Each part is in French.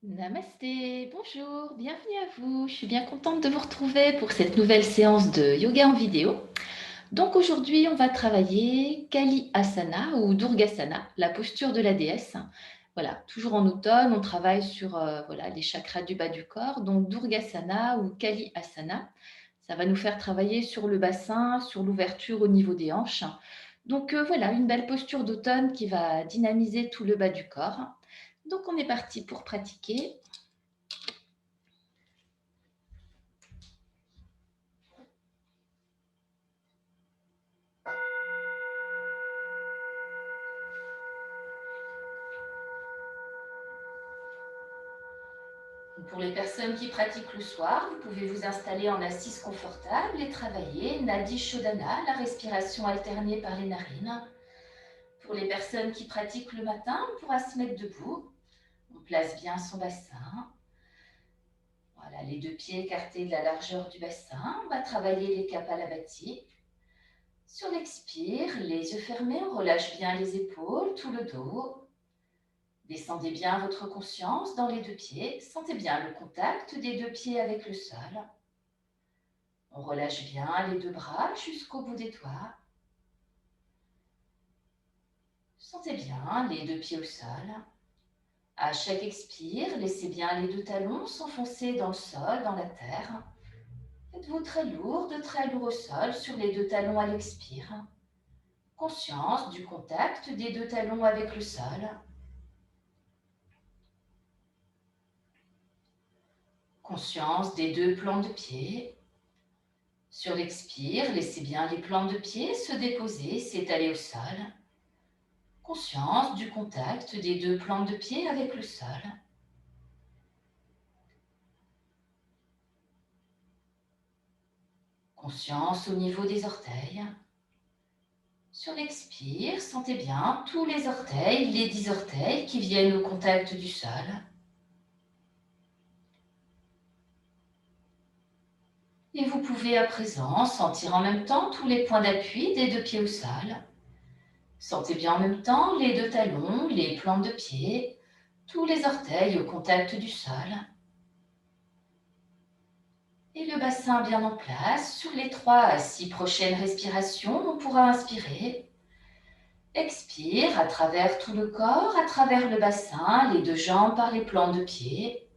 Namasté, bonjour, bienvenue à vous. Je suis bien contente de vous retrouver pour cette nouvelle séance de yoga en vidéo. Donc aujourd'hui, on va travailler Kali Asana ou Durgasana, la posture de la déesse. Voilà, toujours en automne, on travaille sur voilà, les chakras du bas du corps. Donc Durgasana ou Kali Asana, ça va nous faire travailler sur le bassin, sur l'ouverture au niveau des hanches. Donc voilà, une belle posture d'automne qui va dynamiser tout le bas du corps. Donc on est parti pour pratiquer. Pour les personnes qui pratiquent le soir, vous pouvez vous installer en assise confortable et travailler Nadi Shodhana, la respiration alternée par les narines. Pour les personnes qui pratiquent le matin, on pourra se mettre debout. On place bien son bassin. Voilà, les deux pieds écartés de la largeur du bassin. On va travailler les Kapalabhati. Sur l'expire, les yeux fermés, on relâche bien les épaules, tout le dos. Descendez bien votre conscience dans les deux pieds. Sentez bien le contact des deux pieds avec le sol. On relâche bien les deux bras jusqu'au bout des doigts. Sentez bien les deux pieds au sol. À chaque expire, laissez bien les deux talons s'enfoncer dans le sol, dans la terre. Faites-vous très lourd au sol sur les deux talons à l'expire. Conscience du contact des deux talons avec le sol. Conscience des deux plans de pied. Sur l'expire, laissez bien les plans de pied se déposer, s'étaler au sol. Conscience du contact des deux plans de pied avec le sol. Conscience au niveau des orteils. Sur l'expire, sentez bien tous les orteils, les 10 orteils qui viennent au contact du sol. Et vous pouvez à présent sentir en même temps tous les points d'appui des deux pieds au sol. Sentez bien en même temps les deux talons, les plantes de pied, tous les orteils au contact du sol. Et le bassin bien en place. Sur les 3 à 6 prochaines respirations, on pourra inspirer. Expire à travers tout le corps, à travers le bassin, les deux jambes par les plans de pied.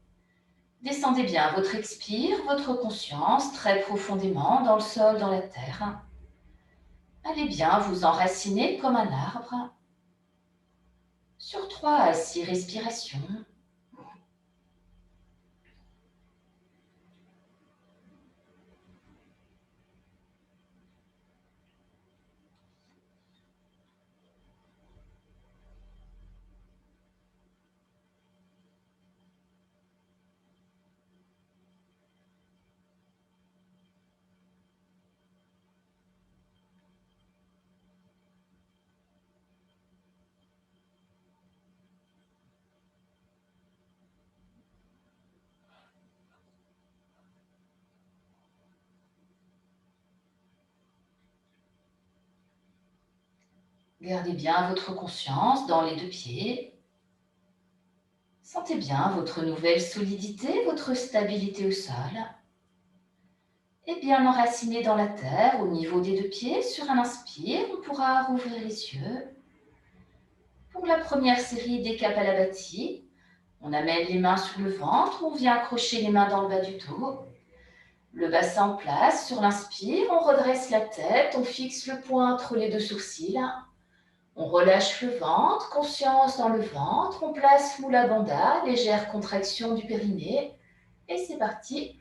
Descendez bien votre expire, votre conscience très profondément dans le sol, dans la terre. Allez bien vous enraciner comme un arbre. Sur 3 à 6 respirations. Gardez bien votre conscience dans les deux pieds. Sentez bien votre nouvelle solidité, votre stabilité au sol. Et bien enraciné dans la terre, au niveau des deux pieds, sur un inspire, on pourra rouvrir les yeux. Pour la première série des Kapalabhati, on amène les mains sur le ventre, on vient accrocher les mains dans le bas du dos. Le bassin en place, sur l'inspire, on redresse la tête, on fixe le poing entre les deux sourcils. On relâche le ventre, conscience dans le ventre, on place Mula Bandha, légère contraction du périnée. Et c'est parti.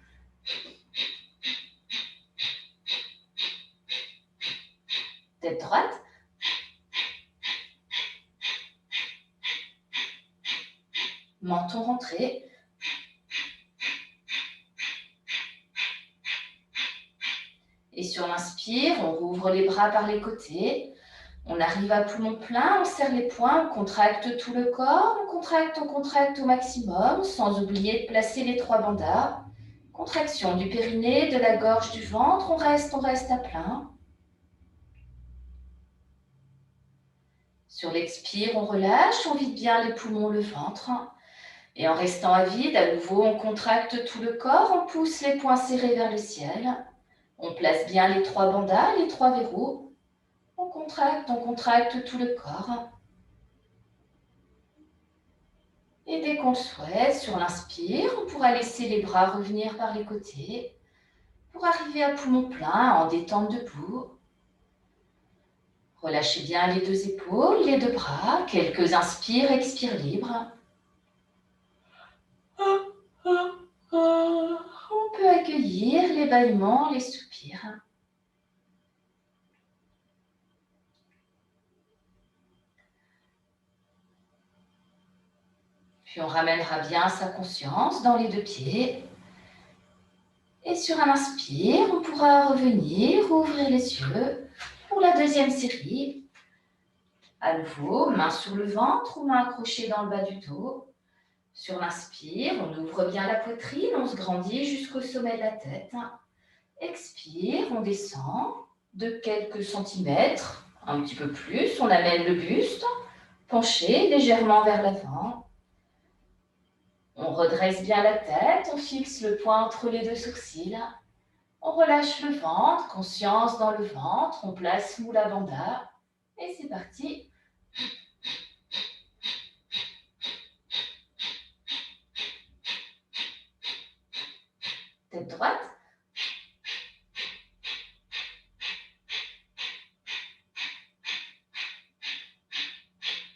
Tête droite. Menton rentré. Et sur l'inspire, on rouvre les bras par les côtés. On arrive à poumon plein, on serre les poings, on contracte tout le corps, on contracte au maximum, sans oublier de placer les 3 bandhas. Contraction du périnée, de la gorge, du ventre, on reste à plein. Sur l'expire, on relâche, on vide bien les poumons, le ventre. Et en restant à vide, à nouveau, on contracte tout le corps, on pousse les poings serrés vers le ciel. On place bien les 3 bandas, les 3 verrous. On contracte tout le corps. Et dès qu'on le souhaite, sur l'inspire, on pourra laisser les bras revenir par les côtés pour arriver à poumon plein en détente debout. Relâchez bien les 2 épaules, les 2 bras. Quelques inspires, expires libres. On peut accueillir les bâillements, les soupirs. Puis on ramènera bien sa conscience dans les 2 pieds. Et sur un inspire, on pourra revenir, ouvrir les yeux pour la deuxième série. À nouveau, main sur le ventre ou main accrochée dans le bas du dos. Sur l'inspire, on ouvre bien la poitrine, on se grandit jusqu'au sommet de la tête. Expire, on descend de quelques centimètres, un petit peu plus. On amène le buste, penché légèrement vers l'avant. On redresse bien la tête, on fixe le poing entre les 2 sourcils. On relâche le ventre, conscience dans le ventre, on place Mula Bandha. Et c'est parti. Tête droite.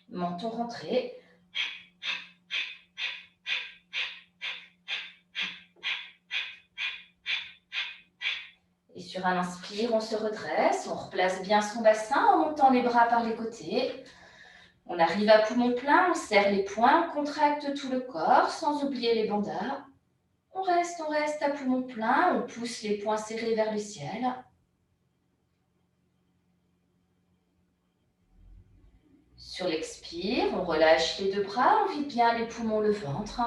Menton rentré. Et sur un inspire, on se redresse, on replace bien son bassin en montant les bras par les côtés. On arrive à poumon plein, on serre les poings, on contracte tout le corps sans oublier les bandhas. On reste à poumon plein, on pousse les poings serrés vers le ciel. Sur l'expire, on relâche les 2 bras, on vide bien les poumons, le ventre.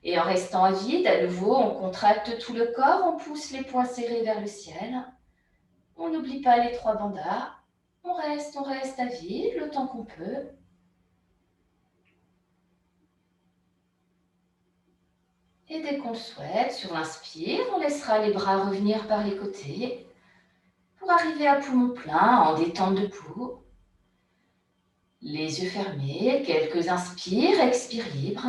Et en restant à vide, à nouveau, on contracte tout le corps, on pousse les poings serrés vers le ciel. On n'oublie pas les 3 bandhas. On reste à vide le temps qu'on peut. Et dès qu'on le souhaite, sur l'inspire, on laissera les bras revenir par les côtés pour arriver à poumon plein en détente debout. Les yeux fermés, quelques inspires, expires libres.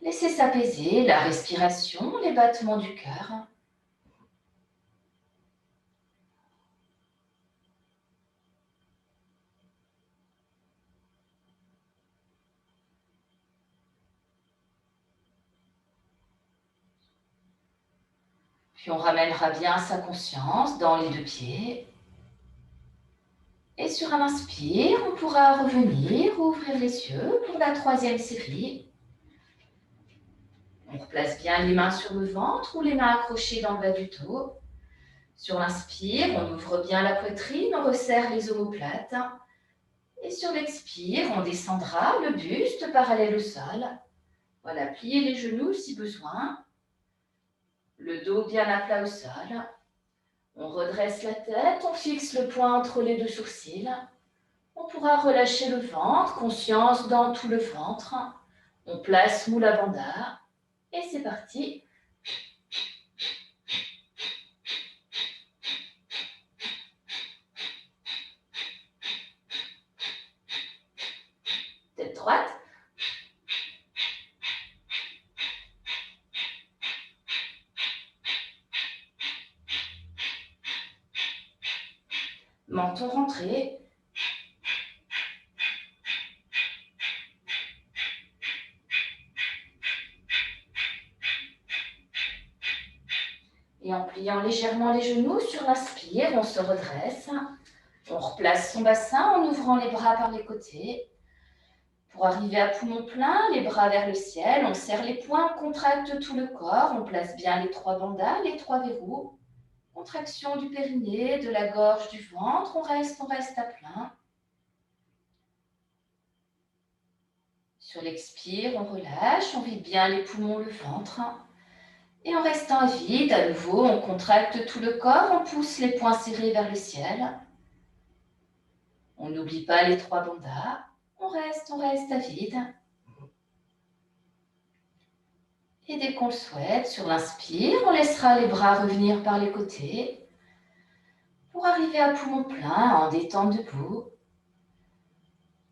Laissez s'apaiser la respiration, les battements du cœur. Puis on ramènera bien sa conscience dans les 2 pieds. Et sur un inspire, on pourra revenir, ouvrir les yeux pour la 3e série. On replace bien les mains sur le ventre ou les mains accrochées dans le bas du dos. Sur l'inspire, on ouvre bien la poitrine, on resserre les omoplates. Et sur l'expire, on descendra le buste parallèle au sol. Voilà, pliez les genoux si besoin. Le dos bien à plat au sol. On redresse la tête, on fixe le poing entre les 2 sourcils. On pourra relâcher le ventre, conscience dans tout le ventre. On place Mula Bandha. Et c'est parti. Tête droite. Menton rentré. Et en pliant légèrement les genoux sur l'inspire, on se redresse. On replace son bassin en ouvrant les bras par les côtés. Pour arriver à poumon plein, les bras vers le ciel, on serre les poings, on contracte tout le corps, on place bien les 3 bandhas, les 3 verrous. Contraction du périnée, de la gorge, du ventre, on reste à plein. Sur l'expire, on relâche, on vide bien les poumons, le ventre. Et en restant vide, à nouveau, on contracte tout le corps, on pousse les poings serrés vers le ciel. On n'oublie pas les 3 bandhas. On reste à vide. Et dès qu'on le souhaite, sur l'inspire, on laissera les bras revenir par les côtés pour arriver à poumon plein en détente debout.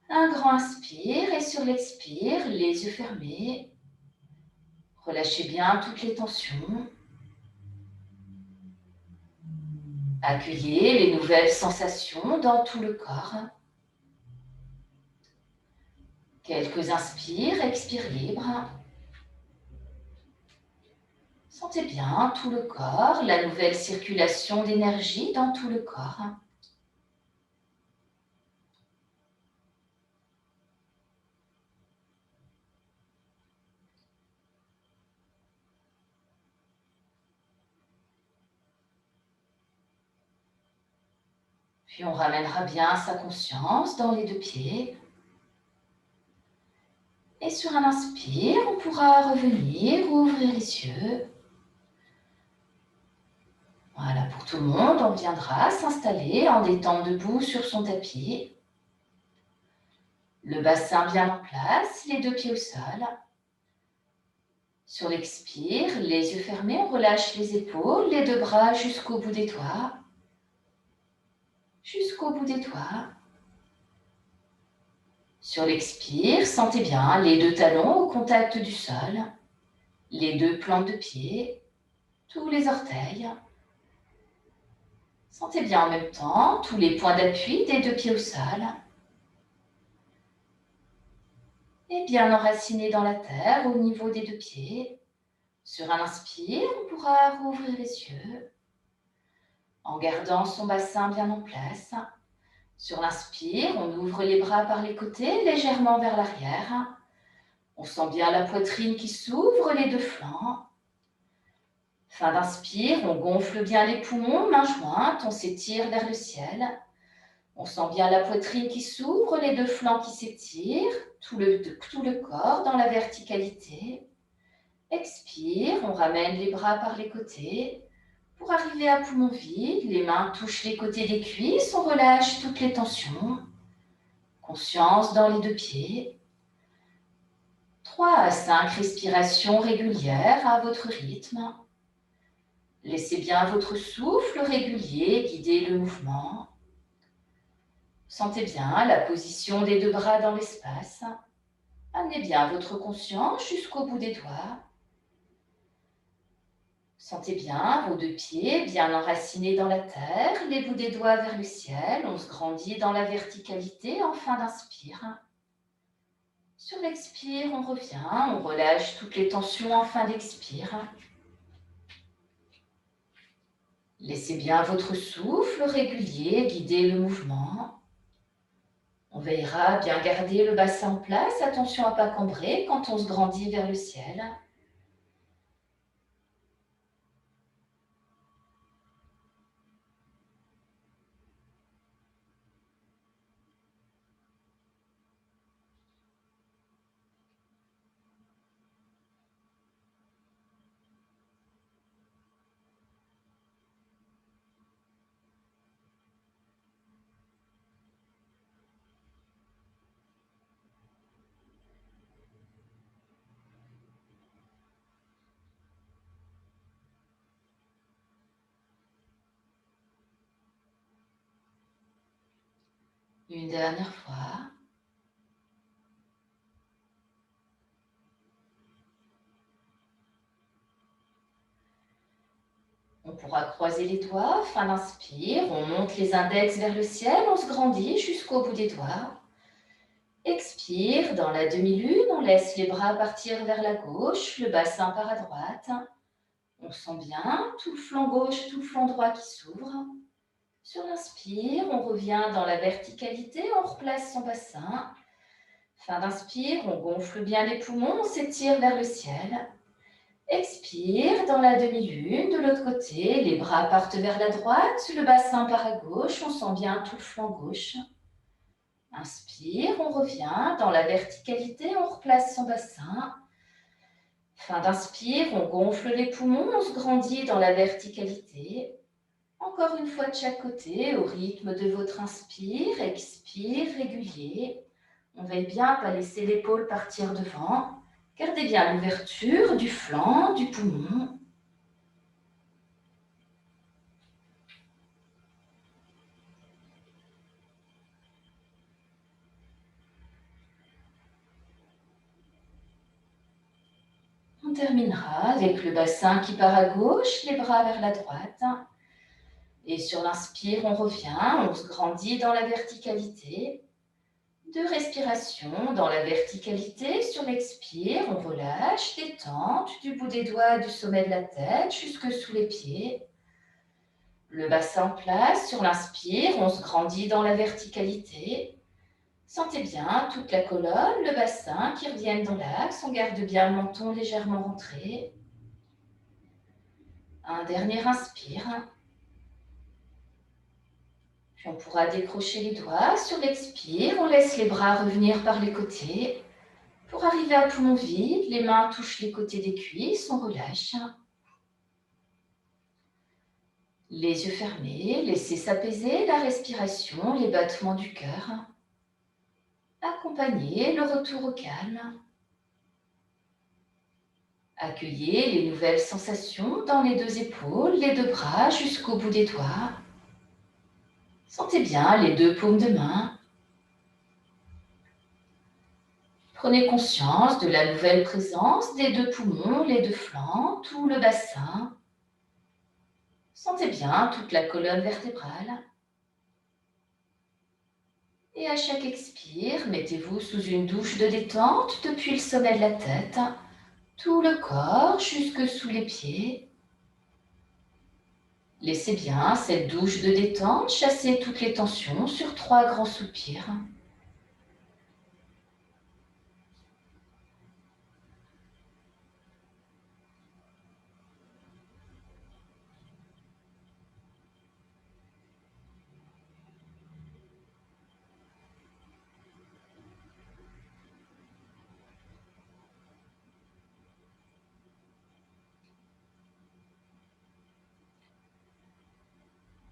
Un grand inspire et sur l'expire, les yeux fermés. Relâchez bien toutes les tensions. Accueillez les nouvelles sensations dans tout le corps. Quelques inspires, expires libres. Sentez bien tout le corps, la nouvelle circulation d'énergie dans tout le corps. Puis on ramènera bien sa conscience dans les deux pieds. Et sur un inspire, on pourra revenir, ouvrir les yeux. Voilà, pour tout le monde, on viendra s'installer en détente debout sur son tapis. Le bassin bien en place, les deux pieds au sol. Sur l'expire, les yeux fermés, on relâche les épaules, les deux bras jusqu'au bout des doigts. Jusqu'au bout des doigts. Sur l'expire, sentez bien les deux talons au contact du sol, les deux plantes de pied, tous les orteils. Sentez bien en même temps tous les points d'appui des deux pieds au sol. Et bien enraciné dans la terre au niveau des deux pieds. Sur un inspire, on pourra rouvrir les yeux en gardant son bassin bien en place. Sur l'inspire, on ouvre les bras par les côtés, légèrement vers l'arrière. On sent bien la poitrine qui s'ouvre, les deux flancs. Fin d'inspire, on gonfle bien les poumons, mains jointes, on s'étire vers le ciel. On sent bien la poitrine qui s'ouvre, les deux flancs qui s'étirent, tout le corps dans la verticalité. Expire, on ramène les bras par les côtés. Pour arriver à poumon vide, les mains touchent les côtés des cuisses, on relâche toutes les tensions. Conscience dans les deux pieds. 3 à 5 respirations régulières à votre rythme. Laissez bien votre souffle régulier guider le mouvement. Sentez bien la position des deux bras dans l'espace. Amenez bien votre conscience jusqu'au bout des doigts. Sentez bien vos deux pieds bien enracinés dans la terre, les bouts des doigts vers le ciel. On se grandit dans la verticalité en fin d'inspire. Sur l'expire, on revient, on relâche toutes les tensions en fin d'expire. Laissez bien votre souffle régulier guider le mouvement. On veillera à bien garder le bassin en place. Attention à ne pas cambrer quand on se grandit vers le ciel. Une dernière fois. On pourra croiser les doigts, fin d'inspire, on monte les index vers le ciel, on se grandit jusqu'au bout des doigts. Expire, dans la demi-lune, on laisse les bras partir vers la gauche, le bassin part à droite. On sent bien tout le flanc gauche, tout le flanc droit qui s'ouvre. Sur l'inspire, on revient dans la verticalité, on replace son bassin. Fin d'inspire, on gonfle bien les poumons, on s'étire vers le ciel. Expire, dans la demi-lune, de l'autre côté, les bras partent vers la droite, le bassin part à gauche, on sent bien tout le flanc gauche. Inspire, on revient dans la verticalité, on replace son bassin. Fin d'inspire, on gonfle les poumons, on se grandit dans la verticalité. Encore une fois de chaque côté, au rythme de votre inspire, expire régulier. On veille bien à ne pas laisser l'épaule partir devant. Gardez bien l'ouverture du flanc, du poumon. On terminera avec le bassin qui part à gauche, les bras vers la droite. Et sur l'inspire, on revient, on se grandit dans la verticalité. 2 respirations dans la verticalité. Sur l'expire, on relâche, détente du bout des doigts du sommet de la tête jusque sous les pieds. Le bassin en place. Sur l'inspire, on se grandit dans la verticalité. Sentez bien toute la colonne, le bassin qui reviennent dans l'axe. On garde bien le menton légèrement rentré. Un dernier inspire. Puis on pourra décrocher les doigts. Sur l'expire, on laisse les bras revenir par les côtés. Pour arriver à poumon vide, les mains touchent les côtés des cuisses, on relâche. Les yeux fermés, laissez s'apaiser la respiration, les battements du cœur. Accompagnez le retour au calme. Accueillez les nouvelles sensations dans les 2 épaules, les 2 bras jusqu'au bout des doigts. Sentez bien les 2 paumes de main. Prenez conscience de la nouvelle présence des 2 poumons, les 2 flancs, tout le bassin. Sentez bien toute la colonne vertébrale. Et à chaque expire, mettez-vous sous une douche de détente depuis le sommet de la tête, tout le corps jusque sous les pieds. Laissez bien cette douche de détente chasser toutes les tensions sur 3 grands soupirs.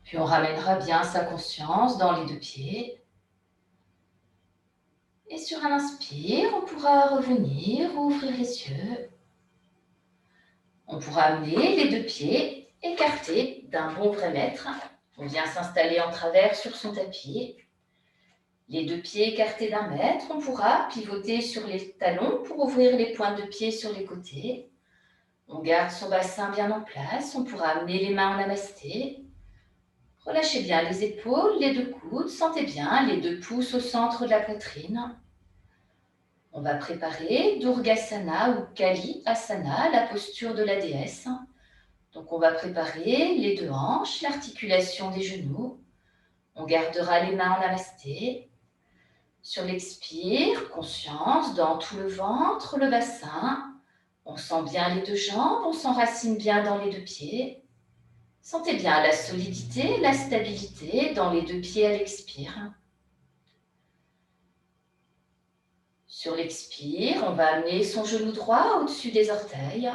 Puis on ramènera bien sa conscience dans les 2 pieds. Et sur un inspire, on pourra revenir, ouvrir les yeux. On pourra amener les 2 pieds écartés d'un bon vrai mètre. On vient s'installer en travers sur son tapis. Les 2 pieds écartés d'1 mètre, on pourra pivoter sur les talons pour ouvrir les pointes de pied sur les côtés. On garde son bassin bien en place, on pourra amener les mains en namasté. Relâchez bien les épaules, les 2 coudes, sentez bien les 2 pouces au centre de la poitrine. On va préparer Durgasana ou Kali Asana, la posture de la déesse. Donc on va préparer les 2 hanches, l'articulation des genoux. On gardera les mains en namasté. Sur l'expire, conscience dans tout le ventre, le bassin. On sent bien les 2 jambes, on s'enracine bien dans les 2 pieds. Sentez bien la solidité, la stabilité dans les 2 pieds à l'expire. Sur l'expire, on va amener son genou droit au-dessus des orteils.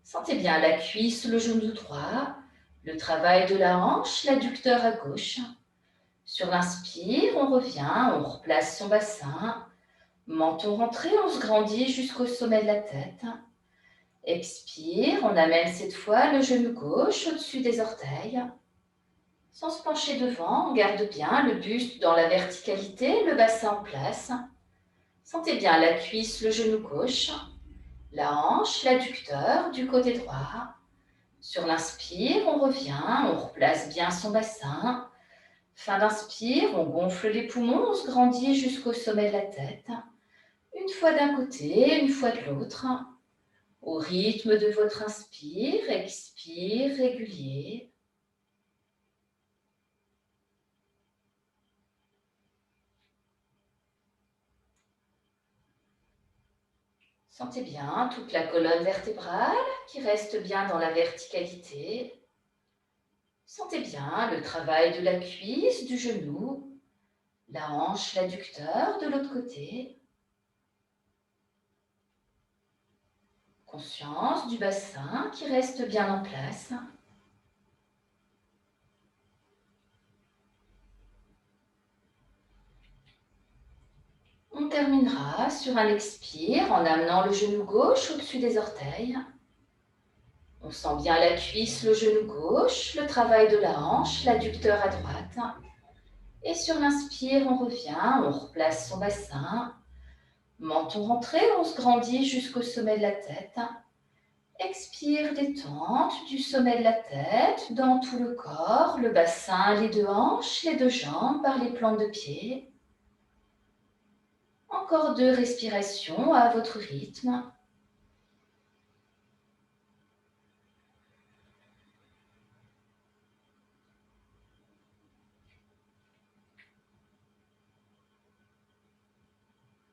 Sentez bien la cuisse, le genou droit, le travail de la hanche, l'adducteur à gauche. Sur l'inspire, on revient, on replace son bassin. Menton rentré, on se grandit jusqu'au sommet de la tête. Expire, on amène cette fois le genou gauche au-dessus des orteils. Sans se pencher devant, on garde bien le buste dans la verticalité, le bassin en place. Sentez bien la cuisse, le genou gauche, la hanche, l'adducteur du côté droit. Sur l'inspire, on revient, on replace bien son bassin. Fin d'inspire, on gonfle les poumons, on se grandit jusqu'au sommet de la tête. Une fois d'un côté, une fois de l'autre. Au rythme de votre inspire, expire régulier. Sentez bien toute la colonne vertébrale qui reste bien dans la verticalité. Sentez bien le travail de la cuisse, du genou, la hanche, l'adducteur de l'autre côté. Conscience du bassin qui reste bien en place. On termine terminera sur un expire en amenant le genou gauche au-dessus des orteils. On sent bien la cuisse, le genou gauche, le travail de la hanche, l'adducteur à droite. Et sur l'inspire, on revient, on replace son bassin. Menton rentré, on se grandit jusqu'au sommet de la tête. Expire, détente du sommet de la tête, dans tout le corps, le bassin, les deux hanches, les deux jambes, par les plantes de pied. Encore 2 respirations à votre rythme.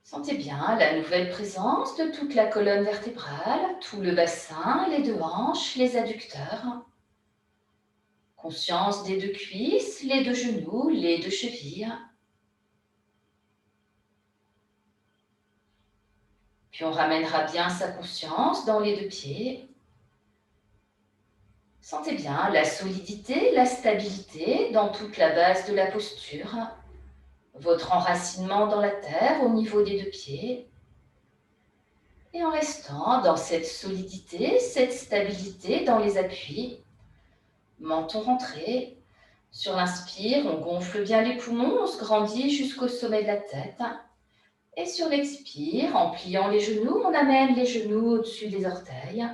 Sentez bien la nouvelle présence de toute la colonne vertébrale, tout le bassin, les deux hanches, les adducteurs. Conscience des deux cuisses, les deux genoux, les deux chevilles. Puis on ramènera bien sa conscience dans les deux pieds. Sentez bien la solidité, la stabilité dans toute la base de la posture. Votre enracinement dans la terre au niveau des deux pieds. Et en restant dans cette solidité, cette stabilité dans les appuis, menton rentré. Sur l'inspire, on gonfle bien les poumons, on se grandit jusqu'au sommet de la tête. Et sur l'expire, en pliant les genoux, on amène les genoux au-dessus des orteils.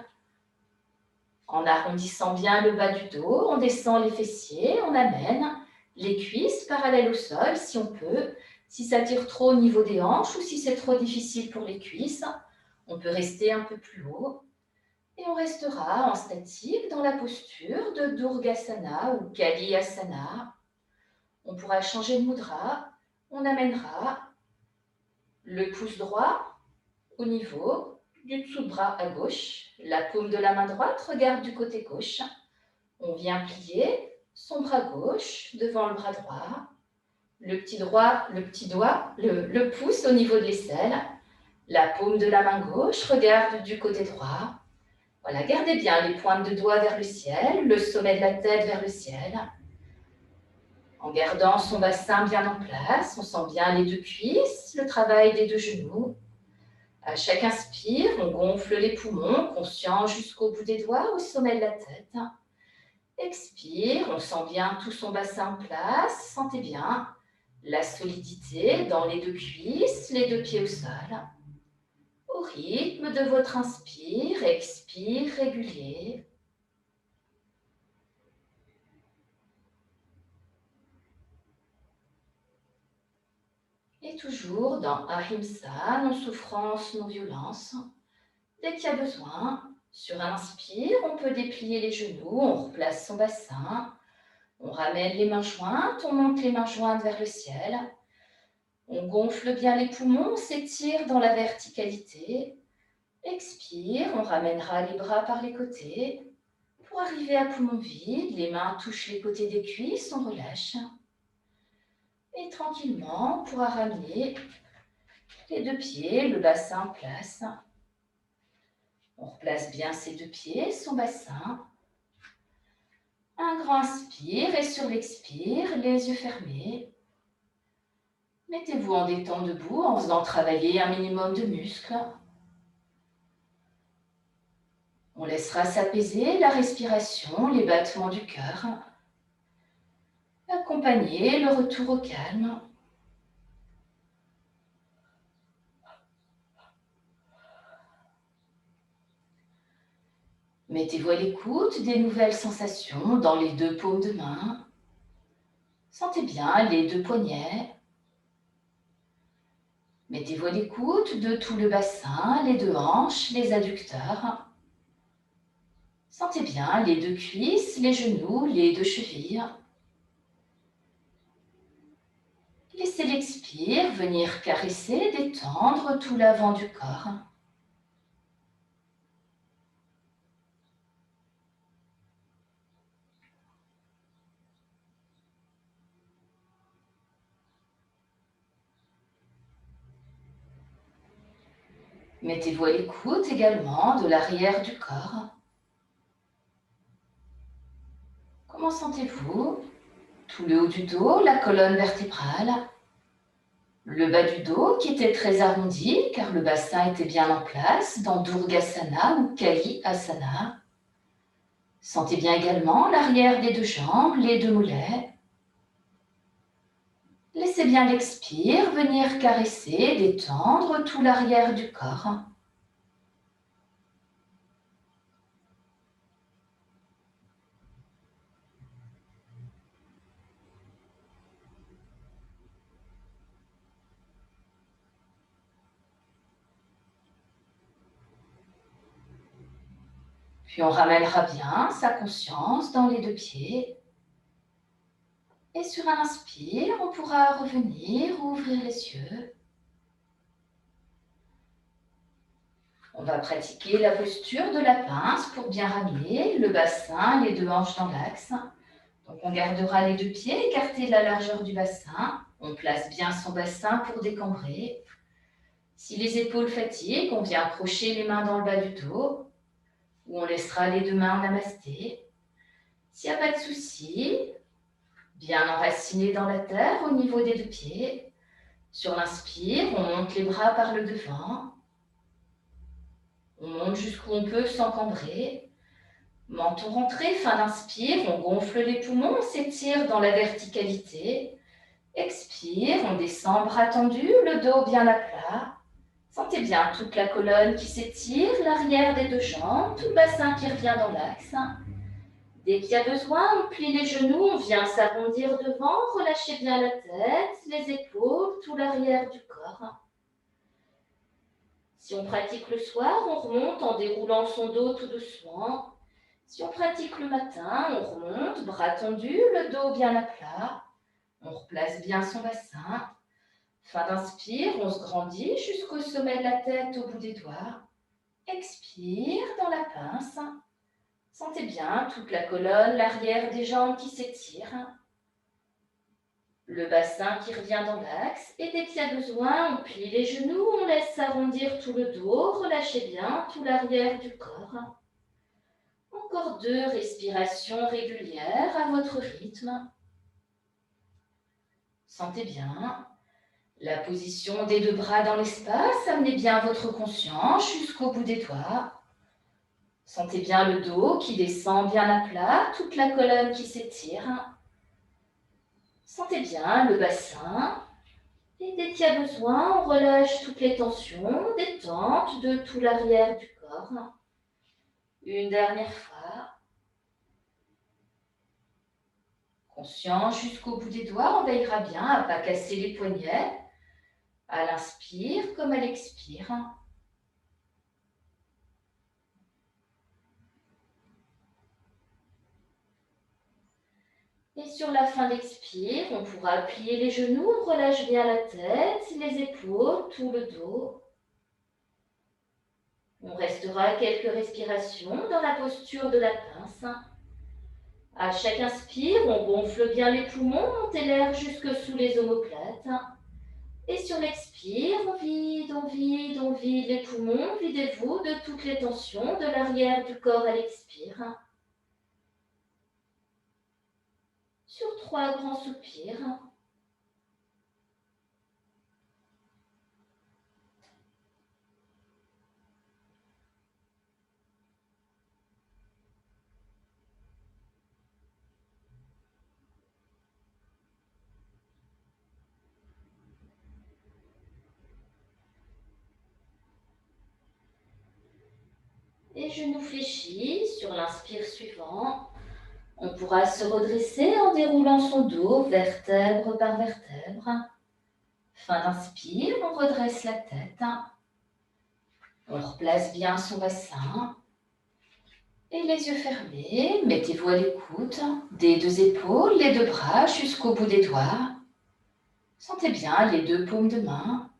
En arrondissant bien le bas du dos, on descend les fessiers, on amène les cuisses parallèles au sol si on peut. Si ça tire trop au niveau des hanches ou si c'est trop difficile pour les cuisses, on peut rester un peu plus haut. Et on restera en statique dans la posture de Durgasana ou Kali Asana. On pourra changer de mudra. On amènera le pouce droit au niveau du dessous de bras à gauche. La paume de la main droite regarde du côté gauche. On vient plier son bras gauche devant le bras droit. Le petit doigt, le pouce au niveau de l'aisselle. La paume de la main gauche regarde du côté droit. Voilà, gardez bien les pointes de doigts vers le ciel, le sommet de la tête vers le ciel. En gardant son bassin bien en place, on sent bien les deux cuisses, le travail des deux genoux. À chaque inspire, on gonfle les poumons, conscient jusqu'au bout des doigts, au sommet de la tête. Expire, on sent bien tout son bassin en place. Sentez bien la solidité dans les deux cuisses, les deux pieds au sol. Au rythme de votre inspire, expire régulier. Et toujours dans Ahimsa, non-souffrance, non-violence. Dès qu'il y a besoin, sur un inspire, on peut déplier les genoux, on replace son bassin, on ramène les mains jointes, on monte les mains jointes vers le ciel. On gonfle bien les poumons, on s'étire dans la verticalité. Expire, on ramènera les bras par les côtés. Pour arriver à poumon vide, les mains touchent les côtés des cuisses, on relâche. Et tranquillement, on pourra ramener les deux pieds, le bassin en place. On replace bien ses deux pieds, son bassin. Un grand inspire et sur l'expire, les yeux fermés. Mettez-vous en détente debout en faisant travailler un minimum de muscles. On laissera s'apaiser la respiration, les battements du cœur. Accompagner le retour au calme. Mettez-vous à l'écoute des nouvelles sensations dans les deux paumes de main. Sentez bien les deux poignets. Mettez-vous à l'écoute de tout le bassin, les deux hanches, les adducteurs. Sentez bien les deux cuisses, les genoux, les deux chevilles. Laissez l'expire venir caresser, détendre tout l'avant du corps. Mettez-vous à l'écoute également de l'arrière du corps. Comment sentez-vous tout le haut du dos, la colonne vertébrale, Le bas du dos qui était très arrondi car le bassin était bien en place dans Durgasana ou Kali Asana. Sentez bien également l'arrière des deux jambes, les deux mollets. Laissez bien l'expire venir caresser, détendre tout l'arrière du corps. Puis on ramènera bien sa conscience dans les deux pieds. Et sur un inspire, on pourra revenir, ouvrir les yeux. On va pratiquer la posture de la pince pour bien ramener le bassin, les deux hanches dans l'axe. Donc on gardera les deux pieds écartés de la largeur du bassin. On place bien son bassin pour décambrer. Si les épaules fatiguent, on vient accrocher les mains dans le bas du dos. Ou on laissera les deux mains en namasté. S'il n'y a pas de souci, bien enraciné dans la terre au niveau des deux pieds. Sur l'inspire, on monte les bras par le devant. On monte jusqu'où on peut sans cambrer. Menton rentré, fin d'inspire, on gonfle les poumons, on s'étire dans la verticalité. Expire, on descend, bras tendus, le dos bien à plat. Sentez bien toute la colonne qui s'étire, l'arrière des deux jambes, tout le bassin qui revient dans l'axe. Dès qu'il y a besoin, on plie les genoux, on vient s'arrondir devant, relâchez bien la tête, les épaules, tout l'arrière du corps. Si on pratique le soir, on remonte en déroulant son dos tout doucement. Si on pratique le matin, on remonte, bras tendus, le dos bien à plat. On replace bien son bassin. Fin d'inspire, on se grandit jusqu'au sommet de la tête, au bout des doigts. Expire dans la pince. Sentez bien toute la colonne, l'arrière des jambes qui s'étirent. Le bassin qui revient dans l'axe. Et dès qu'il y a besoin, on plie les genoux, on laisse s'arrondir tout le dos. Relâchez bien tout l'arrière du corps. Encore 2 respirations régulières à votre rythme. Sentez bien la position des deux bras dans l'espace. Amenez bien votre conscience jusqu'au bout des doigts. Sentez bien le dos qui descend bien à plat, toute la colonne qui s'étire. Sentez bien le bassin. Et dès qu'il y a besoin, on relâche toutes les tensions, détente de tout l'arrière du corps. Une dernière fois. Conscient jusqu'au bout des doigts, on veillera bien à ne pas casser les poignets. À l'inspire comme à l'expire. Et sur la fin d'expire, on pourra plier les genoux, on relâche bien la tête, les épaules, tout le dos. On restera quelques respirations dans la posture de la pince. À chaque inspire, on gonfle bien les poumons, montez l'air jusque sous les omoplates. Et sur l'expire, on vide, on vide, on vide les poumons. Videz-vous de toutes les tensions de l'arrière du corps à l'expire. Sur 3 grands soupirs. Et genoux fléchis sur l'inspire suivant. On pourra se redresser en déroulant son dos, vertèbre par vertèbre. Fin d'inspire, on redresse la tête. On replace bien son bassin. Et les yeux fermés, mettez-vous à l'écoute des deux épaules, les deux bras jusqu'au bout des doigts. Sentez bien les deux paumes de main.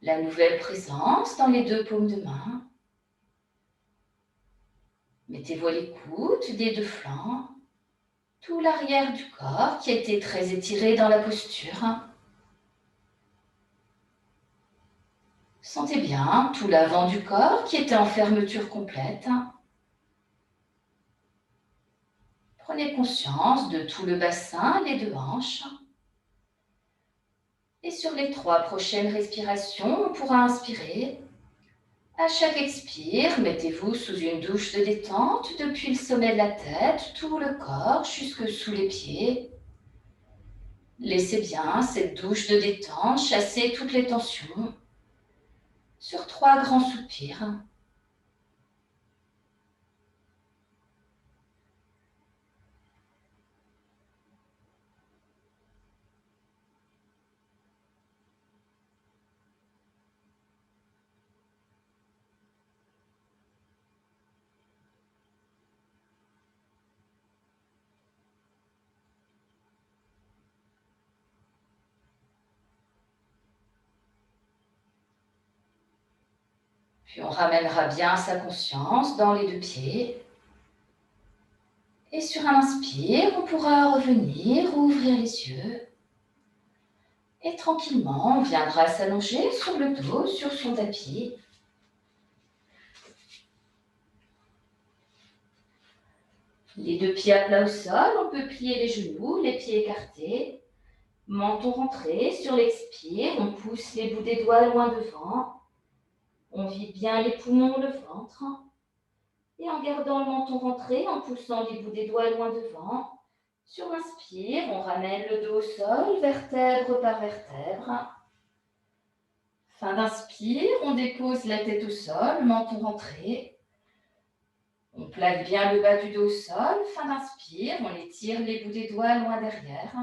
La nouvelle présence dans les deux paumes de main. Mettez-vous à l'écoute des deux flancs. Tout l'arrière du corps qui a été très étiré dans la posture. Sentez bien tout l'avant du corps qui était en fermeture complète. Prenez conscience de tout le bassin, les deux hanches. Et sur les 3 prochaines respirations, on pourra inspirer. À chaque expire, mettez-vous sous une douche de détente depuis le sommet de la tête, tout le corps jusque sous les pieds. Laissez bien cette douche de détente chasser toutes les tensions. Sur 3 grands soupirs. Puis on ramènera bien sa conscience dans les 2 pieds. Et sur un inspire, on pourra revenir, ouvrir les yeux. Et tranquillement, on viendra s'allonger sur le dos, sur son tapis. Les 2 pieds à plat au sol, on peut plier les genoux, les pieds écartés. Menton rentré, sur l'expire, on pousse les bouts des doigts loin devant. On vide bien les poumons, le ventre. Et en gardant le menton rentré, en poussant les bouts des doigts loin devant, sur l'inspire, on ramène le dos au sol, vertèbre par vertèbre. Fin d'inspire, on dépose la tête au sol, menton rentré. On plaque bien le bas du dos au sol. Fin d'inspire, on étire les bouts des doigts loin derrière.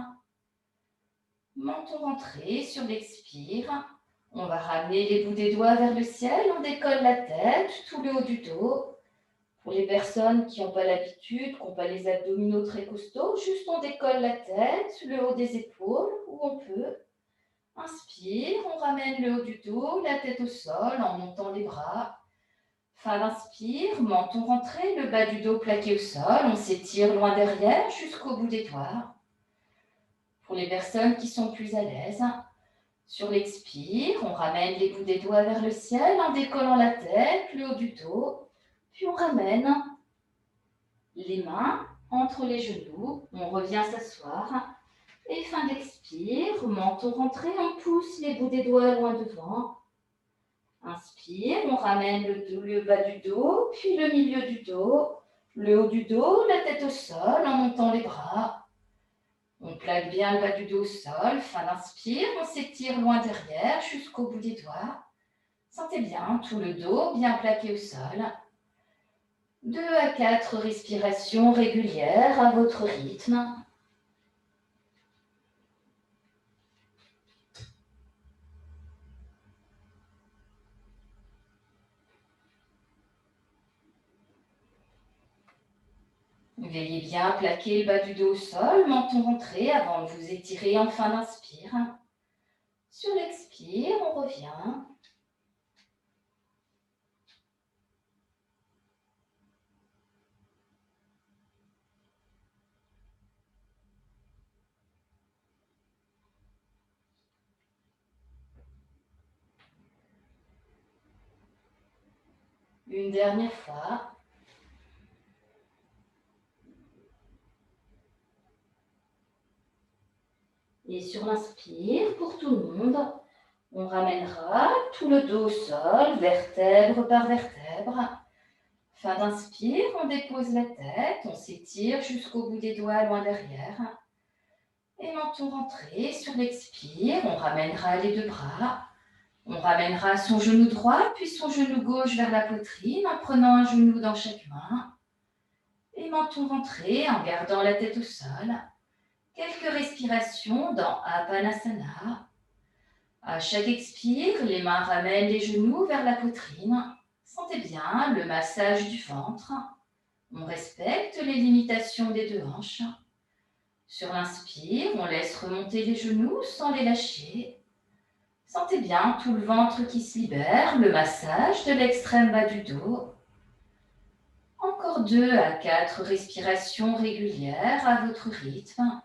Menton rentré sur l'expire. On va ramener les bouts des doigts vers le ciel. On décolle la tête, tout le haut du dos. Pour les personnes qui n'ont pas l'habitude, qui n'ont pas les abdominaux très costauds, juste on décolle la tête, le haut des épaules, où on peut. Inspire, on ramène le haut du dos, la tête au sol en montant les bras. Fin d'inspire, menton rentré, le bas du dos plaqué au sol, on s'étire loin derrière jusqu'au bout des doigts. Pour les personnes qui sont plus à l'aise, sur l'expire, on ramène les bouts des doigts vers le ciel en décollant la tête, le haut du dos, puis on ramène les mains entre les genoux, on revient s'asseoir. Et fin d'expire, menton rentré, on pousse les bouts des doigts loin devant. Inspire, on ramène le bas du dos, puis le milieu du dos, le haut du dos, la tête au sol en montant les bras. On plaque bien le bas du dos au sol. Fin d'inspire, on s'étire loin derrière jusqu'au bout des doigts. Sentez bien tout le dos bien plaqué au sol. 2 à 4 respirations régulières à votre rythme. Veillez bien à plaquer le bas du dos au sol, menton rentré avant de vous étirer en fin d'inspire. Sur l'expire, on revient. Une dernière fois. Et sur l'inspire, pour tout le monde, on ramènera tout le dos au sol, vertèbre par vertèbre. Fin d'inspire, on dépose la tête, on s'étire jusqu'au bout des doigts loin derrière. Et menton rentré, sur l'expire, on ramènera les 2 bras. On ramènera son genou droit, puis son genou gauche vers la poitrine en prenant un genou dans chaque main. Et menton rentré en gardant la tête au sol. Quelques respirations dans Apanasana. À chaque expire, les mains ramènent les genoux vers la poitrine. Sentez bien le massage du ventre. On respecte les limitations des 2 hanches. Sur l'inspire, on laisse remonter les genoux sans les lâcher. Sentez bien tout le ventre qui se libère, le massage de l'extrême bas du dos. Encore 2 à 4 respirations régulières à votre rythme.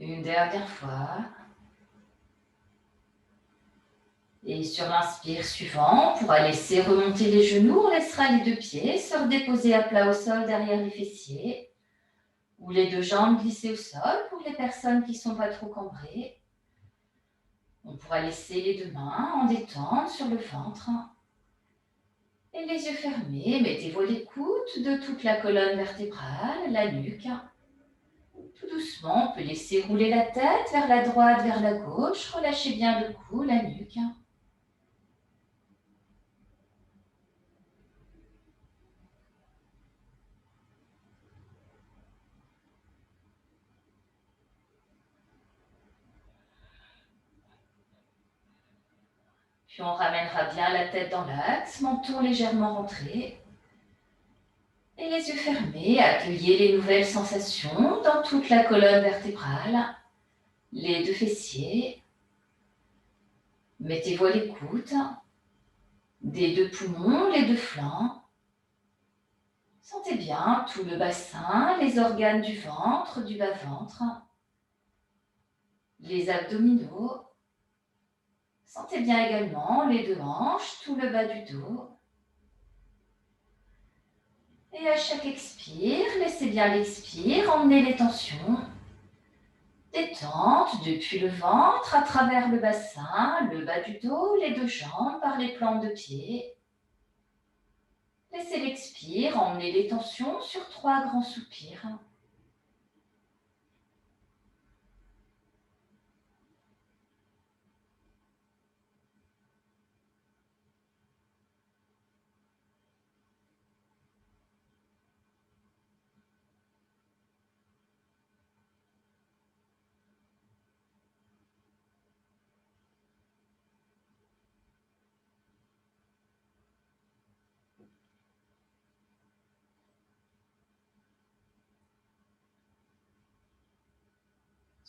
Une dernière fois. Et sur l'inspire suivant, on pourra laisser remonter les genoux. On laissera les deux pieds se redéposer à plat au sol derrière les fessiers. Ou les deux jambes glisser au sol pour les personnes qui ne sont pas trop cambrées. On pourra laisser les deux mains en détente sur le ventre. Et les yeux fermés, mettez-vous à l'écoute de toute la colonne vertébrale, la nuque. Tout doucement, on peut laisser rouler la tête vers la droite, vers la gauche. Relâchez bien le cou, la nuque. Puis on ramènera bien la tête dans l'axe, menton légèrement rentré. Et les yeux fermés, accueillez les nouvelles sensations dans toute la colonne vertébrale, les deux fessiers. Mettez-vous à l'écoute des deux poumons, les deux flancs. Sentez bien tout le bassin, les organes du ventre, du bas-ventre, les abdominaux. Sentez bien également les deux hanches, tout le bas du dos. Et à chaque expire, laissez bien l'expire, emmenez les tensions. Détente depuis le ventre, à travers le bassin, le bas du dos, les deux jambes par les plantes de pied. Laissez l'expire, emmenez les tensions sur 3 grands soupirs.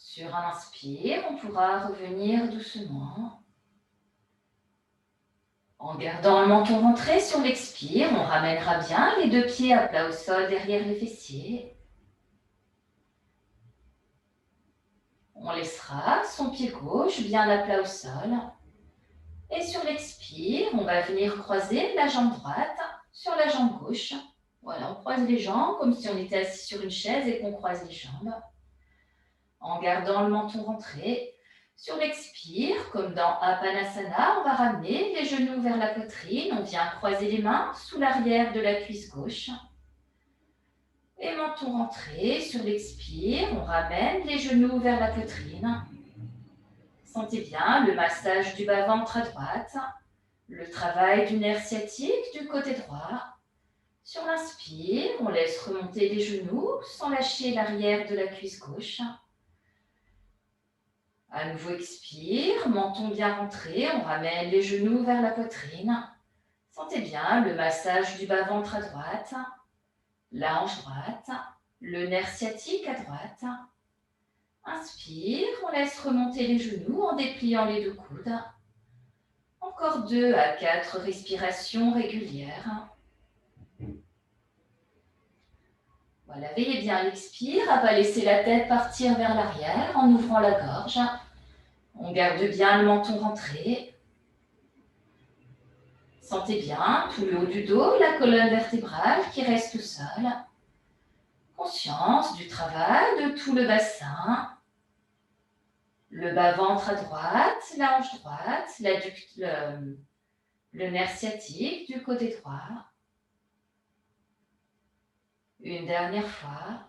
Sur un inspire, on pourra revenir doucement. En gardant le menton rentré sur l'expire, on ramènera bien les deux pieds à plat au sol derrière les fessiers. On laissera son pied gauche bien à plat au sol. Et sur l'expire, on va venir croiser la jambe droite sur la jambe gauche. Voilà, on croise les jambes comme si on était assis sur une chaise et qu'on croise les jambes. En gardant le menton rentré. Sur l'expire, comme dans Apanasana, on va ramener les genoux vers la poitrine. On vient croiser les mains sous l'arrière de la cuisse gauche. Et menton rentré. Sur l'expire, on ramène les genoux vers la poitrine. Sentez bien le massage du bas-ventre à droite. Le travail du nerf sciatique du côté droit. Sur l'inspire, on laisse remonter les genoux sans lâcher l'arrière de la cuisse gauche. À nouveau, expire, menton bien rentré, on ramène les genoux vers la poitrine. Sentez bien le massage du bas-ventre à droite, la hanche droite, le nerf sciatique à droite. Inspire, on laisse remonter les genoux en dépliant les deux coudes. Encore 2 à 4 respirations régulières. Voilà, veillez bien à l'expire, à ne pas laisser la tête partir vers l'arrière en ouvrant la gorge. On garde bien le menton rentré. Sentez bien tout le haut du dos, la colonne vertébrale qui reste au sol. Conscience du travail de tout le bassin. Le bas-ventre à droite, la hanche droite, le nerf sciatique du côté droit. Une dernière fois.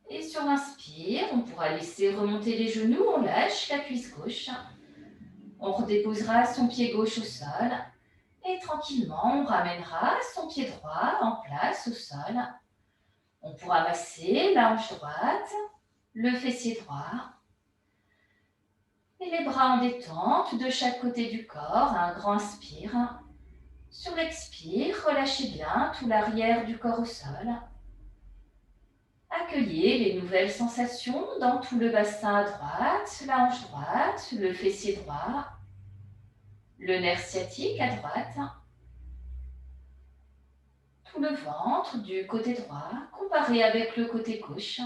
Et sur l'inspire, on pourra laisser remonter les genoux, on lâche la cuisse gauche. On redéposera son pied gauche au sol. Et tranquillement, on ramènera son pied droit en place au sol. On pourra masser la hanche droite, le fessier droit. Et les bras en détente de chaque côté du corps, un grand inspire. Sur l'expire, relâchez bien tout l'arrière du corps au sol. Accueillez les nouvelles sensations dans tout le bassin à droite, la hanche droite, le fessier droit, le nerf sciatique à droite. tout le ventre du côté droit comparé avec le côté gauche.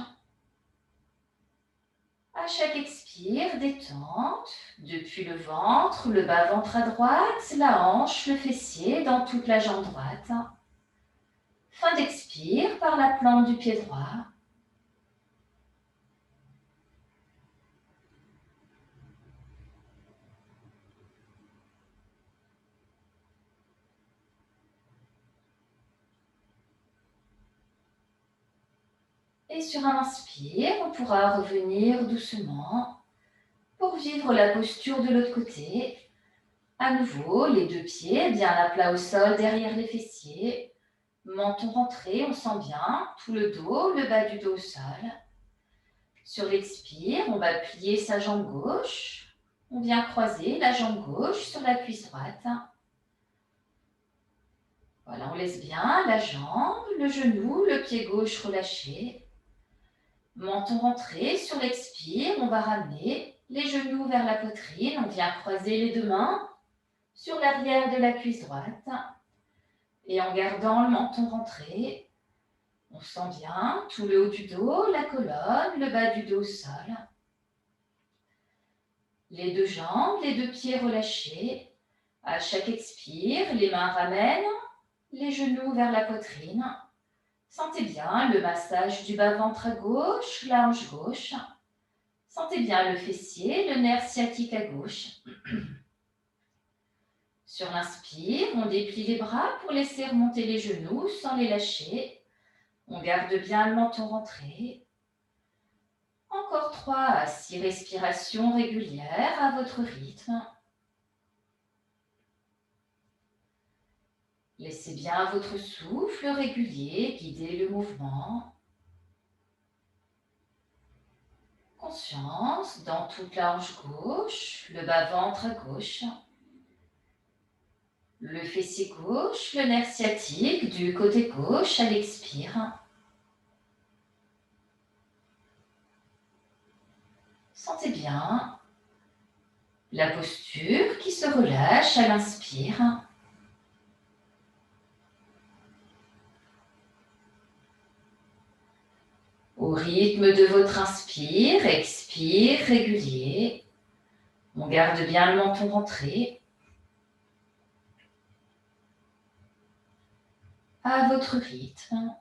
À chaque expire, détente, depuis le ventre, le bas-ventre à droite, la hanche, le fessier dans toute la jambe droite. Fin d'expire par la plante du pied droit. Et sur un inspire, on pourra revenir doucement pour vivre la posture de l'autre côté. À nouveau, les deux pieds bien à plat au sol derrière les fessiers. Menton rentré, on sent bien tout le dos, le bas du dos au sol. Sur l'expire, on va plier sa jambe gauche. On vient croiser la jambe gauche sur la cuisse droite. Voilà, on laisse bien la jambe, le genou, le pied gauche relâché. Menton rentré, sur l'expire, on va ramener les genoux vers la poitrine. On vient croiser les deux mains sur l'arrière de la cuisse droite. Et en gardant le menton rentré, on sent bien tout le haut du dos, la colonne, le bas du dos au sol. Les deux jambes, les deux pieds relâchés. À chaque expire, les mains ramènent les genoux vers la poitrine. Sentez bien le massage du bas-ventre à gauche, la hanche gauche. Sentez bien le fessier, le nerf sciatique à gauche. Sur l'inspire, on déplie les bras pour laisser remonter les genoux sans les lâcher. On garde bien le menton rentré. Encore 3 à 6 respirations régulières à votre rythme. Laissez bien votre souffle régulier guider le mouvement. Conscience dans toute la hanche gauche, le bas-ventre à gauche, le fessier gauche, le nerf sciatique du côté gauche à l'expire. Sentez bien la posture qui se relâche à l'inspire. Au rythme de votre inspire, expire régulier. On garde bien le menton rentré. À votre rythme.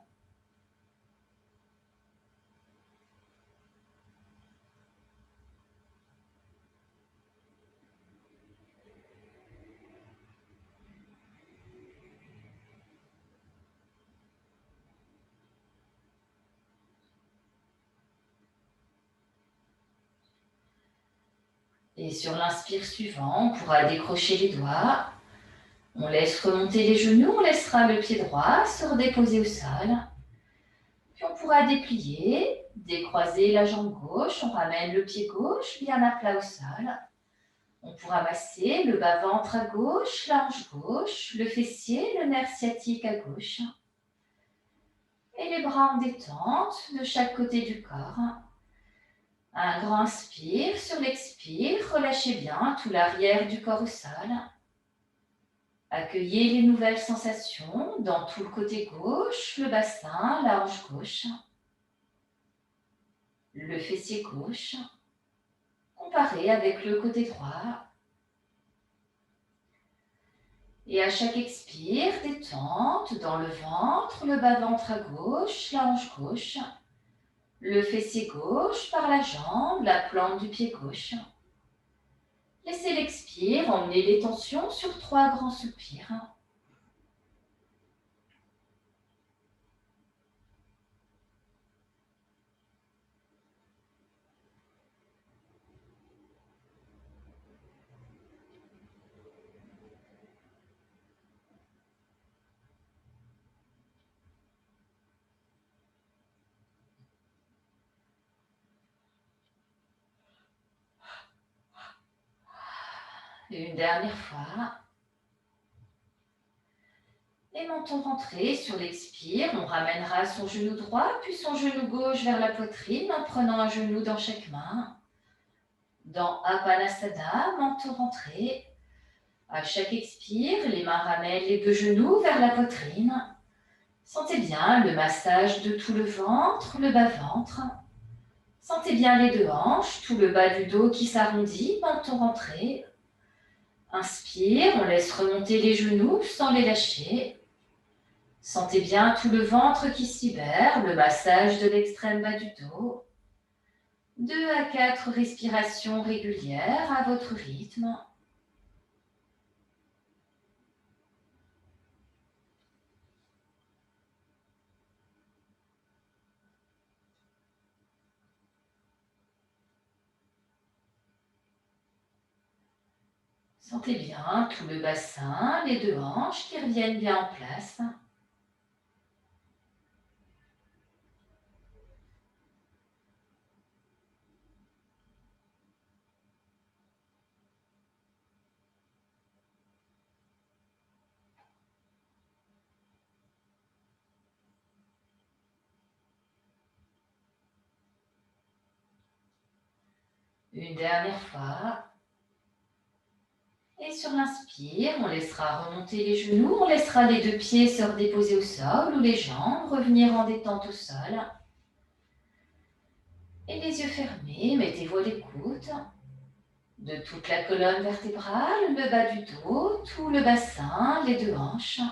Et sur l'inspire suivant, on pourra décrocher les doigts. On laisse remonter les genoux, on laissera le pied droit se redéposer au sol. Puis on pourra déplier, décroiser la jambe gauche, on ramène le pied gauche bien à plat au sol. On pourra masser le bas-ventre à gauche, la hanche gauche, le fessier, le nerf sciatique à gauche. Et les bras en détente de chaque côté du corps. Un grand inspire, sur l'expire, relâchez bien tout l'arrière du corps au sol. Accueillez les nouvelles sensations dans tout le côté gauche, le bassin, la hanche gauche, le fessier gauche. Comparez avec le côté droit. Et à chaque expire, détente dans le ventre, le bas-ventre à gauche, la hanche gauche, le fessier gauche par la jambe, la plante du pied gauche. Laissez l'expire emmener les tensions sur 3 grands soupirs. Une dernière fois. Et menton rentré sur l'expire, on ramènera son genou droit, puis son genou gauche vers la poitrine en prenant un genou dans chaque main. Dans Apanasana, menton rentré. À chaque expire, les mains ramènent les deux genoux vers la poitrine. Sentez bien le massage de tout le ventre, le bas-ventre. Sentez bien les deux hanches, tout le bas du dos qui s'arrondit, menton rentré. Inspire, on laisse remonter les genoux sans les lâcher. Sentez bien tout le ventre qui se libère, le massage de l'extrême bas du dos. 2 à 4 respirations régulières à votre rythme. Sentez bien tout le bassin, les deux hanches qui reviennent bien en place. Une dernière fois. Et sur l'inspire, on laissera remonter les genoux, on laissera les deux pieds se redéposer au sol ou les jambes revenir en détente au sol. Et les yeux fermés, mettez-vous à l'écoute de toute la colonne vertébrale, le bas du dos, tout le bassin, les deux hanches.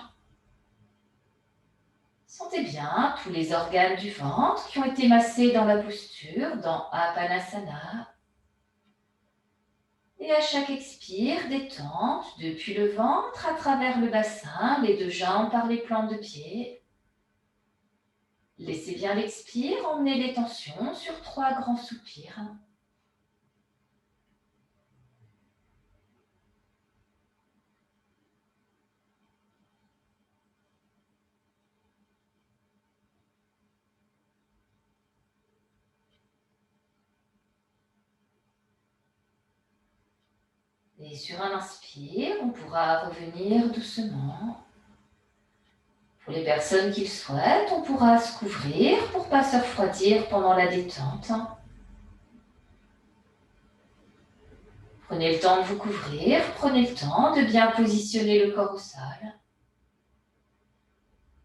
Sentez bien tous les organes du ventre qui ont été massés dans la posture, dans Apanasana. Et à chaque expire, détente depuis le ventre à travers le bassin, les deux jambes par les plantes de pied. Laissez bien l'expire emmener les tensions sur 3 grands soupirs. Et sur un inspire, on pourra revenir doucement. Pour les personnes qui le souhaitent, on pourra se couvrir pour ne pas se refroidir pendant la détente. Prenez le temps de vous couvrir, prenez le temps de bien positionner le corps au sol.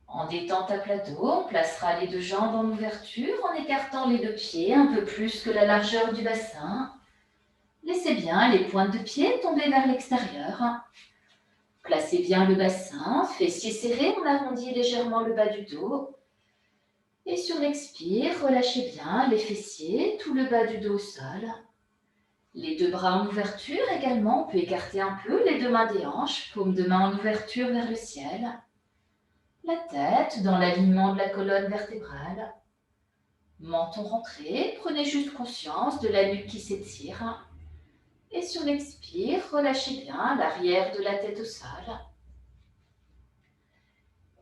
En détente à plat dos, on placera les deux jambes en ouverture en écartant les deux pieds un peu plus que la largeur du bassin. Laissez bien les pointes de pied tomber vers l'extérieur. Placez bien le bassin, fessiers serrés, on arrondit légèrement le bas du dos. Et sur l'expire, relâchez bien les fessiers, tout le bas du dos au sol. Les deux bras en ouverture également, on peut écarter un peu les deux mains des hanches, paume de main en ouverture vers le ciel. La tête dans l'alignement de la colonne vertébrale. Menton rentré, prenez juste conscience de la nuque qui s'étire. Et sur l'expire, relâchez bien l'arrière de la tête au sol.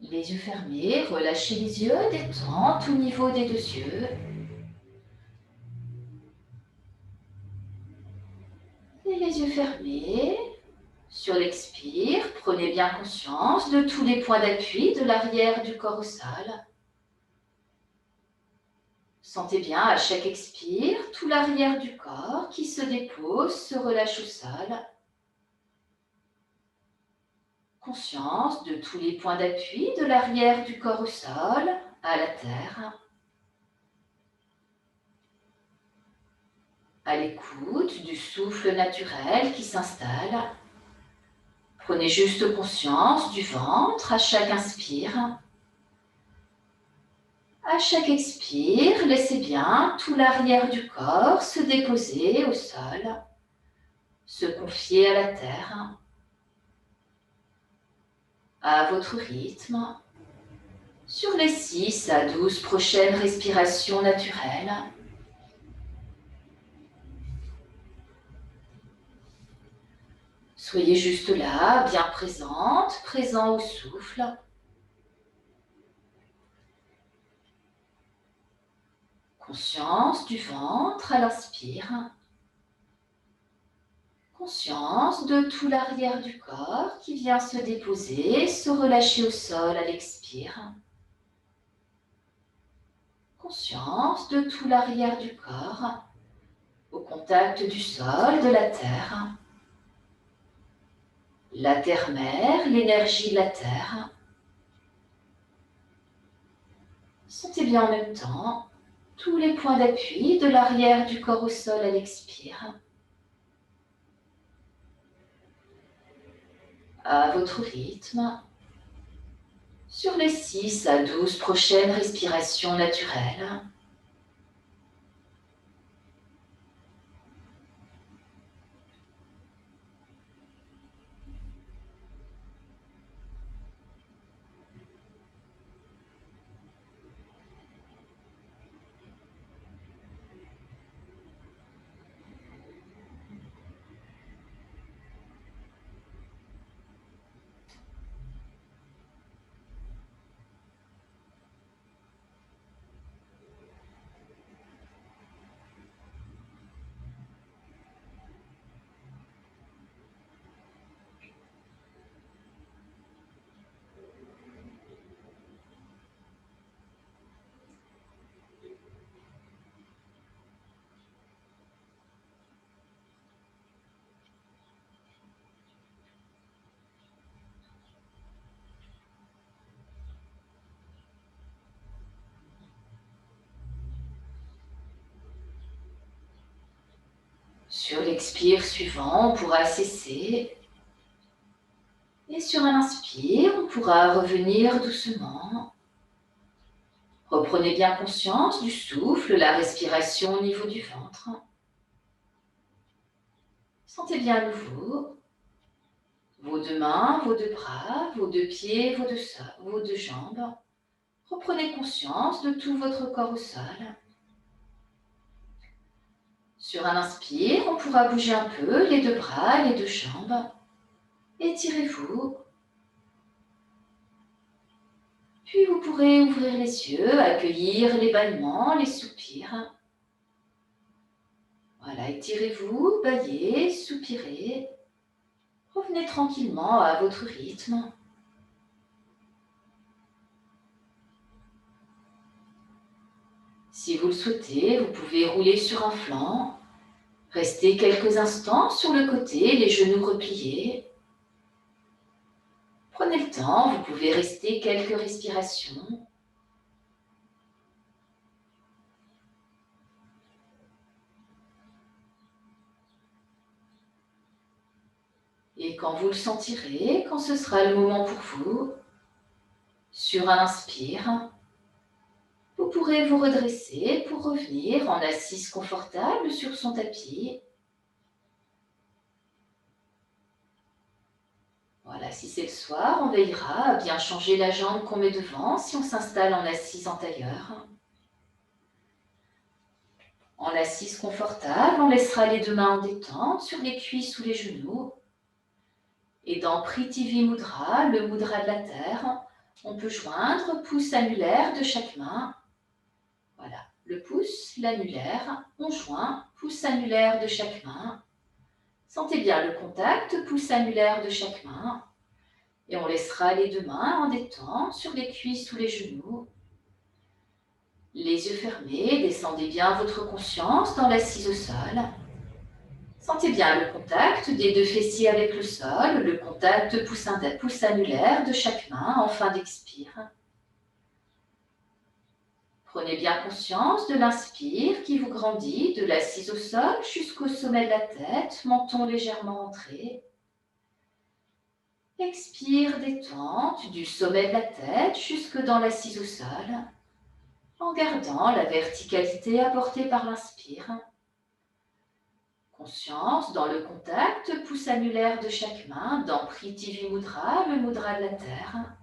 Les yeux fermés, relâchez les yeux, détente au niveau des deux yeux. Et les yeux fermés. Sur l'expire, prenez bien conscience de tous les points d'appui de l'arrière du corps au sol. Sentez bien à chaque expire tout l'arrière du corps qui se dépose, se relâche au sol. Conscience de tous les points d'appui de l'arrière du corps au sol, à la terre. À l'écoute du souffle naturel qui s'installe. Prenez juste conscience du ventre à chaque inspire. À chaque expire, laissez bien tout l'arrière du corps se déposer au sol, se confier à la terre. À votre rythme, sur les 6 à 12 prochaines respirations naturelles. Soyez juste là, bien présente, présent au souffle. Conscience du ventre à l'inspire. Conscience de tout l'arrière du corps qui vient se déposer, se relâcher au sol à l'expire. Conscience de tout l'arrière du corps au contact du sol, de la terre. La terre-mère, l'énergie de la terre. Sentez bien en même temps tous les points d'appui de l'arrière du corps au sol à l'expire. À votre rythme, sur les 6 à 12 prochaines respirations naturelles. Sur l'expire suivant, on pourra cesser. Et sur un inspire, on pourra revenir doucement. Reprenez bien conscience du souffle, la respiration au niveau du ventre. Sentez bien à nouveau vos 2 mains, vos 2 bras, vos 2 pieds, vos deux jambes. Reprenez conscience de tout votre corps au sol. Sur un inspire, on pourra bouger un peu les 2 bras, les 2 jambes. Étirez-vous. Puis vous pourrez ouvrir les yeux, accueillir les bâillements, les soupirs. Voilà, étirez-vous, bâillez, soupirez. Revenez tranquillement à votre rythme. Si vous le souhaitez, vous pouvez rouler sur un flanc. Restez quelques instants sur le côté, les genoux repliés. Prenez le temps, vous pouvez rester quelques respirations. Et quand vous le sentirez, quand ce sera le moment pour vous, sur un inspire, vous pourrez vous redresser pour revenir en assise confortable sur son tapis. Voilà, si c'est le soir, on veillera à bien changer la jambe qu'on met devant si on s'installe en assise en tailleur. En assise confortable, on laissera les 2 mains en détente sur les cuisses ou les genoux. Et dans Prithvi Mudra, le mudra de la terre, on peut joindre pouce annulaire de chaque main. Voilà, le pouce, l'annulaire, on joint pouce annulaire de chaque main. Sentez bien le contact, pouce annulaire de chaque main. Et on laissera les 2 mains en détente sur les cuisses ou les genoux. Les yeux fermés, descendez bien votre conscience dans l'assise au sol. Sentez bien le contact des 2 fessiers avec le sol, le contact pouce annulaire de chaque main en fin d'expire. Prenez bien conscience de l'inspire qui vous grandit de l'assise au sol jusqu'au sommet de la tête, menton légèrement entré. Expire, détente du sommet de la tête jusque dans l'assise au sol, en gardant la verticalité apportée par l'inspire. Conscience dans le contact pouce annulaire de chaque main, dans Prithvi Mudra, le mudra de la terre.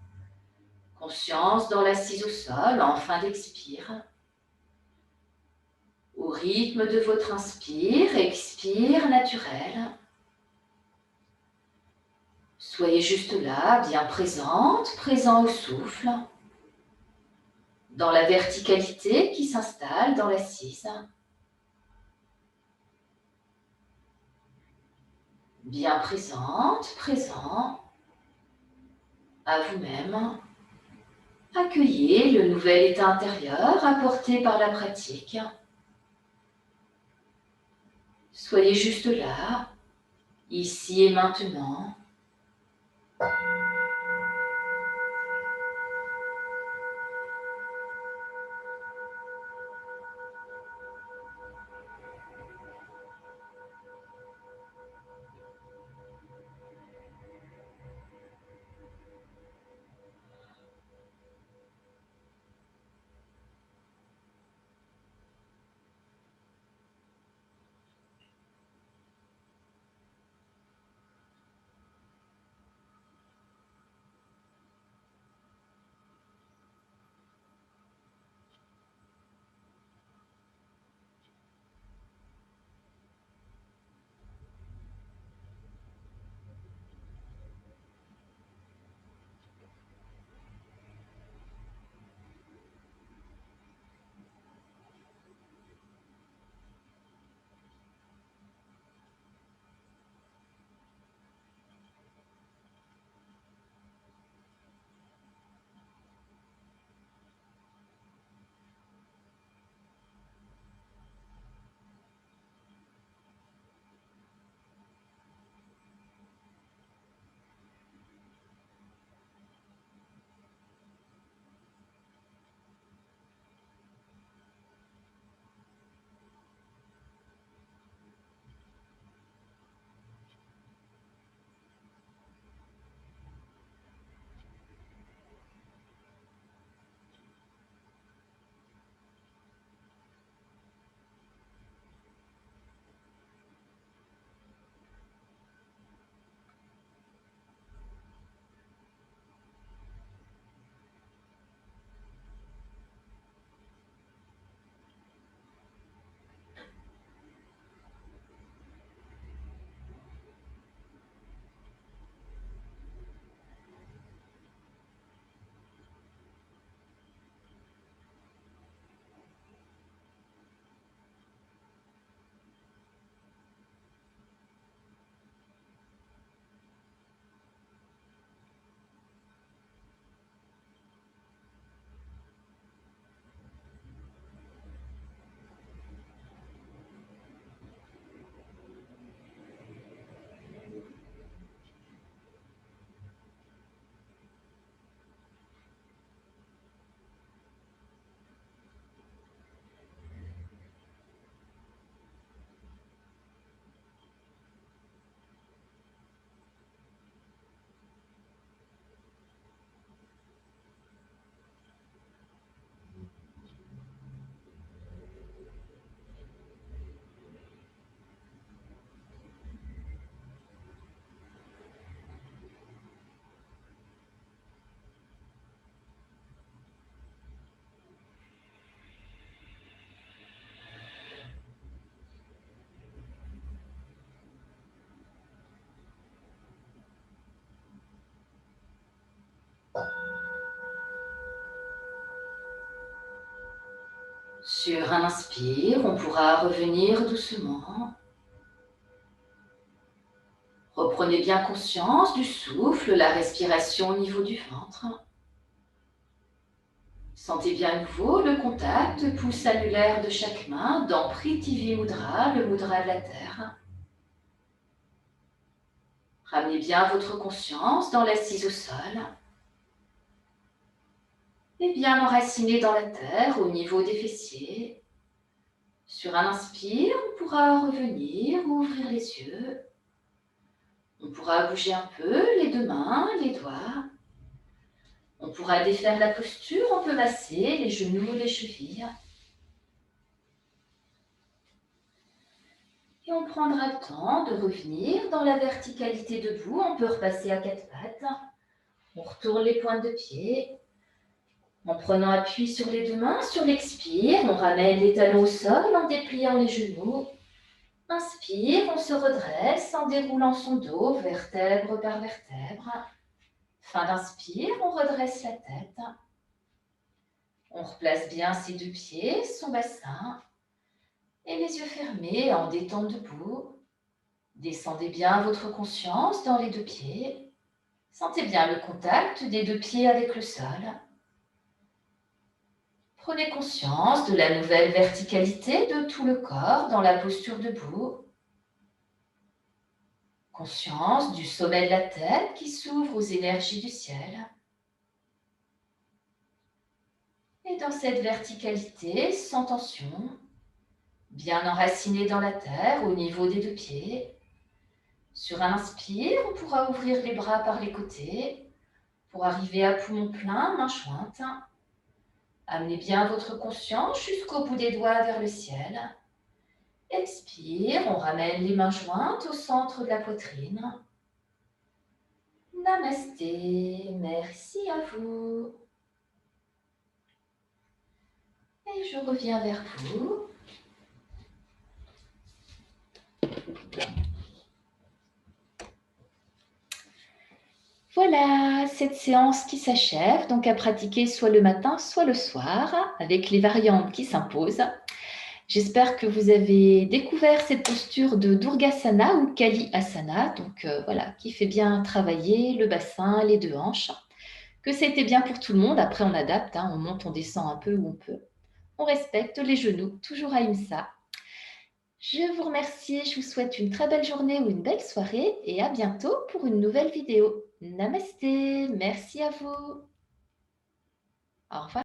Conscience dans l'assise au sol en fin d'expire. Au rythme de votre inspire, expire naturel. Soyez juste là, bien présente, présent au souffle, dans la verticalité qui s'installe dans l'assise. Bien présente, présent, à vous-même. Accueillez le nouvel état intérieur apporté par la pratique. Soyez juste là, ici et maintenant. Sur un inspire, on pourra revenir doucement. Reprenez bien conscience du souffle, la respiration au niveau du ventre. Sentez bien à nouveau le contact pouce annulaire de chaque main dans Prithvi Mudra, le mudra de la terre. Ramenez bien votre conscience dans l'assise au sol. Et bien enracinez dans la terre au niveau des fessiers. Sur un inspire, on pourra revenir, ouvrir les yeux. On pourra bouger un peu les deux mains, les doigts. On pourra défaire la posture, on peut masser les genoux, les chevilles. Et on prendra le temps de revenir dans la verticalité debout. On peut repasser à quatre pattes. On retourne les pointes de pied. En prenant appui sur les deux mains, sur l'expire, on ramène les talons au sol en dépliant les genoux. Inspire, on se redresse en déroulant son dos, vertèbre par vertèbre. Fin d'inspire, on redresse la tête. On replace bien ses deux pieds, son bassin. Et les yeux fermés en détente debout. Descendez bien votre conscience dans les deux pieds. Sentez bien le contact des deux pieds avec le sol. Prenez conscience de la nouvelle verticalité de tout le corps dans la posture debout. Conscience du sommet de la tête qui s'ouvre aux énergies du ciel. Et dans cette verticalité, sans tension, bien enraciné dans la terre au niveau des deux pieds. Sur un inspire, on pourra ouvrir les bras par les côtés pour arriver à poumon plein, main jointe. Amenez bien votre conscience jusqu'au bout des doigts vers le ciel. Expire, on ramène les mains jointes au centre de la poitrine. Namasté, merci à vous. Et je reviens vers vous. Voilà, cette séance qui s'achève, donc à pratiquer soit le matin, soit le soir, avec les variantes qui s'imposent. J'espère que vous avez découvert cette posture de Durgasana ou Kali Asana, donc voilà, qui fait bien travailler le bassin, les deux hanches. Que ça a été bien pour tout le monde, après on adapte, on monte, on descend un peu où on peut. On respecte les genoux, toujours à Ahimsa. Je vous remercie, je vous souhaite une très belle journée ou une belle soirée et à bientôt pour une nouvelle vidéo. Namasté, merci à vous. Au revoir.